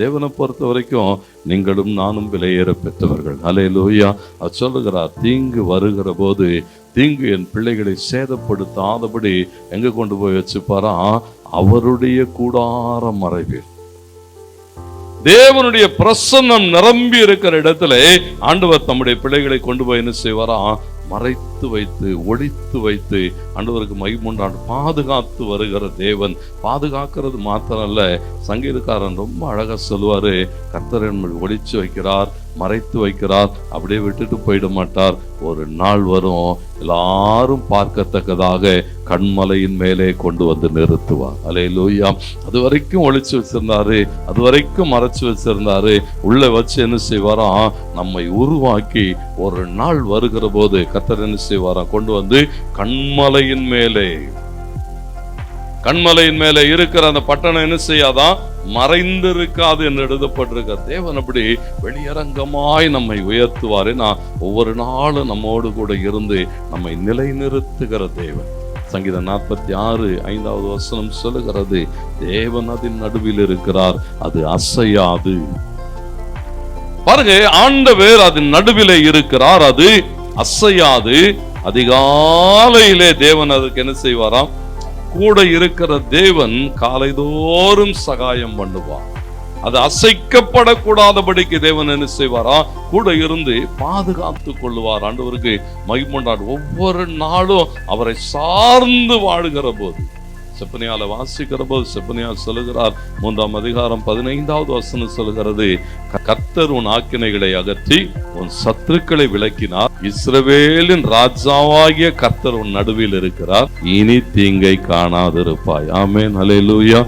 தேவனை பொறுத்த வரைக்கும் நீங்களும் நானும் விலையேற பெற்றவர்கள். அல்லேலூயா. அது சொல்லுகிறார், தீங்கு வருகிற போது தீங்கு என் பிள்ளைகளை சேதப்படுத்தாதபடி எங்க கொண்டு போய் வச்சுப்பாரா? அவருடைய கூடார மறைவில். தேவனுடைய பிரசன்னம் நிரம்பி இருக்கிற இடத்துல ஆண்டவர் தம்முடைய பிள்ளைகளை கொண்டு போய் என்ன செய்வாரா? மறைத்து வைத்து, ஒழித்து வைத்து ஆண்டவருக்கு மகிமுண்டாண்டு பாதுகாத்து வருகிற தேவன். பாதுகாக்கிறது மாத்திரம் அல்ல, சங்கீதக்காரன் ரொம்ப அழகா சொல்லுவாரு, கர்த்தர் நம்மை ஒழிச்சு வைக்கிறார், மறைத்து வைக்கிறார், அப்படியே விட்டுட்டு போயிட மாட்டார். ஒரு நாள் வரும், எல்லாரும் பார்க்கத்தக்கதாக கண்மலையின் மேலே கொண்டு வந்து நிறுத்துவார். அல்லேலூயா. அது வரைக்கும் ஒழிச்சு வச்சிருந்தாரு, அது வரைக்கும் மறைச்சு வச்சிருந்தாரு, உள்ள வச்சு என்ன செய்வாராம்? நம்மை உருவாக்கி ஒரு நாள் வருகிற போது கர்த்தர் என்ன செய்வாராம்? கொண்டு வந்து கண்மலையின் மேலே இருக்கிற அந்த பட்டணம் என்ன செய்யாதான்? மறைந்திருக்காது என்று எழுதப்பட்டிருக்க. தேவன் அப்படி வெளியரங்கமாய் நம்மை உயர்த்துவாரு. நான் ஒவ்வொரு நாளும் நம்மோடு கூட இருந்து நம்மை நிலைநிறுத்துகிற தேவன். சங்கீதம் 46:5 சொல்லுகிறது, தேவன் அதன் நடுவில் இருக்கிறார், அது அசையாது. பாருங்க, ஆண்டவர் அதன் நடுவிலே இருக்கிறார், அது அசையாது. அதிகாலையிலே தேவன் அதுக்கு என்ன செய்வாராம்? கூட இருக்கிற தேவன் காலைதோறும் சகாயம் பண்ணுவார். அது அசைக்கப்படக்கூடாதபடிக்கு தேவன் என்ன செய்வாரா? கூட இருந்து பாதுகாத்து கொள்ளுவார். ஆண்டவருக்கு மகிமுண்டாடு. ஒவ்வொரு நாளும் அவரை சார்ந்து வாழுகிற போது, செப்பனியால வாசிக்கிற போது செப்பனியா சொல்லுகிறார், 3:15 சொல்லுகிறது, கர்த்தர் உன் ஆக்கினைகளை அகற்றி உன் சத்துருக்களை விலக்கினார், இஸ்ரவேலின் ராஜாவாகிய கர்த்தர் உன் நடுவில் இருக்கிறார், இனி தீங்கை காணாதிருப்பாய். ஆமென். அல்லேலூயா.